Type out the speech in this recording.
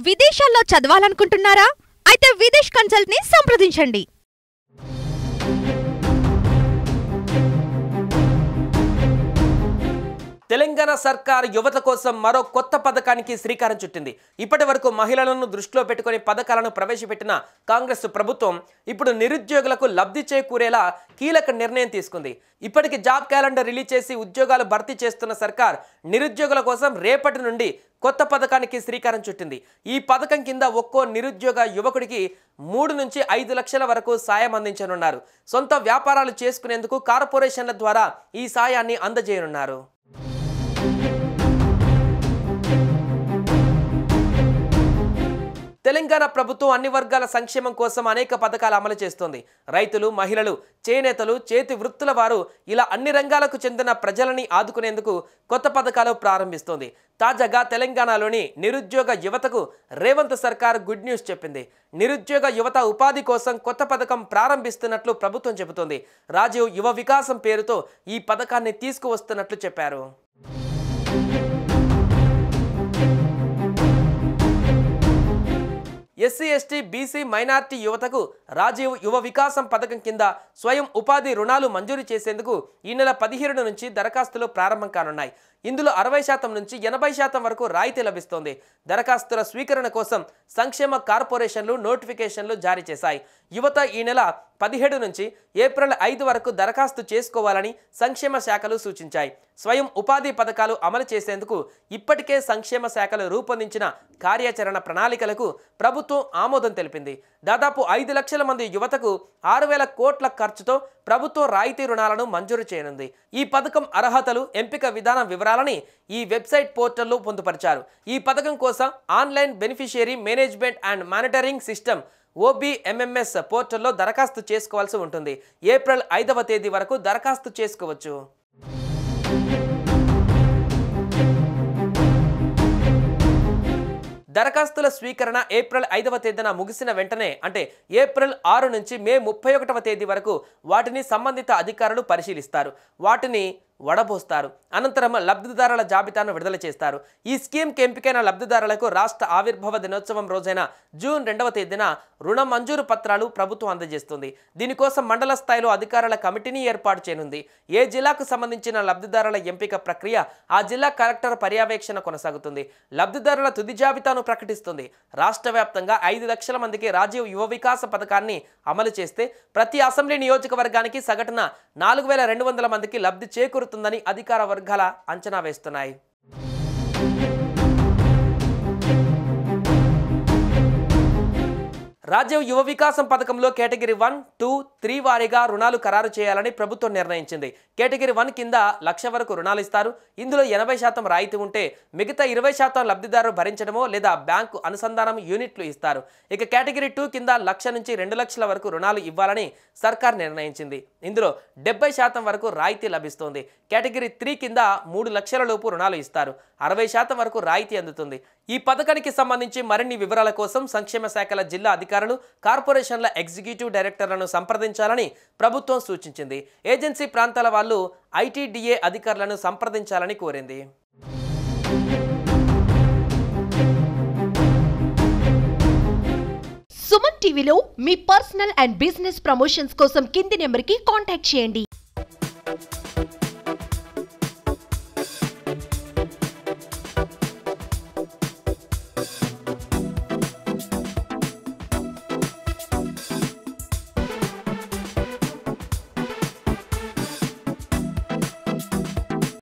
విదేశాల్లో చదవాలనుకుంటున్నారా? అయితే విదేశ్ కన్సల్ట్ ని సంప్రదించండి. తెలంగాణ సర్కార్ యువత కోసం మరో కొత్త పథకానికి శ్రీకారం చుట్టింది. ఇప్పటివరకు మహిళలను దృష్టిలో పెట్టుకుని పథకాలను ప్రవేశపెట్టిన కాంగ్రెస్ ప్రభుత్వం ఇప్పుడు నిరుద్యోగులకు లబ్ధి చేకూరేలా కీలక నిర్ణయం తీసుకుంది. ఇప్పటికి జాబ్ క్యాలెండర్ రిలీజ్ చేసి ఉద్యోగాలు భర్తీ చేస్తున్న సర్కార్ నిరుద్యోగుల కోసం రేపటి నుండి కొత్త పథకానికి శ్రీకారం చుట్టింది. ఈ పథకం కింద ఒక్కో నిరుద్యోగ యువకుడికి 3 నుంచి 5 లక్షల వరకు సాయం అందించనున్నారు. సొంత వ్యాపారాలు చేసుకునేందుకు కార్పొరేషన్ల ద్వారా ఈ సాయాన్ని అందజేయనున్నారు. తెలంగాణ ప్రభుత్వం అన్ని వర్గాల సంక్షేమం కోసం అనేక పథకాలు అమలు చేస్తోంది. రైతులు, మహిళలు, చేనేతలు, చేతి వృత్తుల వారు ఇలా అన్ని రంగాలకు చెందిన ప్రజలని ఆదుకునేందుకు కొత్త పథకాలు ప్రారంభిస్తోంది. తాజాగా తెలంగాణలోని నిరుద్యోగ యువతకు రేవంత్ సర్కార్ గుడ్ న్యూస్ చెప్పింది. నిరుద్యోగ యువత ఉపాధి కోసం కొత్త పథకం ప్రారంభిస్తున్నట్లు ప్రభుత్వం చెబుతోంది. రాజీవ్ యువ వికాసం పేరుతో ఈ పథకాన్ని తీసుకువస్తున్నట్లు చెప్పారు. ఎస్సీ, ఎస్టీ, బీసీ, మైనార్టీ యువతకు రాజీవ్ యువ వికాసం పథకం కింద స్వయం ఉపాధి రుణాలు మంజూరు చేసేందుకు ఈ నెల 17 నుంచి దరఖాస్తులు ప్రారంభం కానున్నాయి. ఇందులో 60% నుంచి 80% వరకు రాయితీ లభిస్తోంది. దరఖాస్తుల స్వీకరణ కోసం సంక్షేమ కార్పొరేషన్లు నోటిఫికేషన్లు జారీ చేశాయి. యువత ఈ నెల 17 నుంచి ఏప్రిల్ 5 వరకు దరఖాస్తు చేసుకోవాలని సంక్షేమ శాఖలు సూచించాయి. స్వయం ఉపాధి పథకాలు అమలు చేసేందుకు ఇప్పటికే సంక్షేమ శాఖలు రూపొందించిన కార్యాచరణ ప్రణాళికలకు ప్రభుత్వం ఆమోదం తెలిపింది. దాదాపు 5 లక్షల మంది యువతకు 6,000 కోట్ల ఖర్చుతో ప్రభుత్వం రాయితీ రుణాలను మంజూరు చేయనుంది. ఈ పథకం అర్హతలు, ఎంపిక విధానం వివరాలని ఈ వెబ్సైట్ పోర్టల్లో పొందుపరిచారు. ఈ పథకం కోసం online beneficiary management and monitoring system OBMMS పోర్టల్లో దరఖాస్తు చేసుకోవాల్సి ఉంటుంది. ఏప్రిల్ 5వ తేదీ వరకు దరఖాస్తు చేసుకోవచ్చు. దరఖాస్తుల స్వీకరణ ఏప్రిల్ 5వ తేదీన ముగిసిన వెంటనే అంటే ఏప్రిల్ 6 నుంచి మే 31వ తేదీ వరకు వాటిని సంబంధిత అధికారులు పరిశీలిస్తారు. వాటిని వడబోస్తారు. అనంతరం లబ్ధిదారుల జాబితాను విడుదల చేస్తారు. ఈ స్కీమ్కి ఎంపికైన లబ్ధిదారులకు రాష్ట్ర ఆవిర్భావ దినోత్సవం రోజైన జూన్ 2వ తేదీన రుణ మంజూరు పత్రాలు ప్రభుత్వం అందజేస్తుంది. దీనికోసం మండల స్థాయిలో అధికారుల కమిటీని ఏర్పాటు చేయనుంది. ఏ జిల్లాకు సంబంధించిన లబ్ధిదారుల ఎంపిక ప్రక్రియ ఆ జిల్లా కలెక్టర్ పర్యవేక్షణ కొనసాగుతుంది. లబ్ధిదారుల తుది జాబితాను ప్రకటిస్తుంది. రాష్ట్ర వ్యాప్తంగా 5 లక్షల మందికి రాజీవ్ యువ వికాస పథకాన్ని అమలు చేస్తే ప్రతి అసెంబ్లీ నియోజకవర్గానికి సగటున 4,200 మందికి లబ్ధి చేకూరుతుందని అధికార వర్గాల అంచనా వేస్తున్నాయి. రాజీవ్ యువ వికాసం పథకంలో కేటగిరీ 1, 2, 3 వారీగా రుణాలు ఖరారు చేయాలని ప్రభుత్వం నిర్ణయించింది. కేటగిరీ 1 కింద 1,00,000 వరకు రుణాలు ఇస్తారు. ఇందులో 80% రాయితీ ఉంటే మిగతా 20% లబ్ధిదారు భరించడమో లేదా బ్యాంకు అనుసంధానం యూనిట్లు ఇస్తారు. ఇక కేటగిరీ 2 కింద 1,00,000 నుంచి 2,00,000 వరకు రుణాలు ఇవ్వాలని సర్కార్ నిర్ణయించింది. ఇందులో 70% వరకు రాయితీ లభిస్తుంది. కేటగిరీ 3 కింద 3 లక్షల లోపు రుణాలు ఇస్తారు. 60% వరకు రాయితీ అందుతుంది. ఈ పథకానికి సంబంధించి మరిన్ని వివరాల కోసం సంక్షేమ శాఖల జిల్లా అధికారులు, కార్పొరేషన్ల ఎగ్జిక్యూటివ్ డైరెక్టర్లను సంప్రదించాలని ప్రభుత్వం సూచించింది. ఏజెన్సీ ప్రాంతాల వాళ్ళు ITDA అధికారులను సంప్రదించాలని కోరింది. సుమన్ టీవీలో మీ పర్సనల్ అండ్ బిజినెస్ ప్రమోషన్స్ కోసం కింది నెంబర్కి కాంటాక్ట్ చేయండి.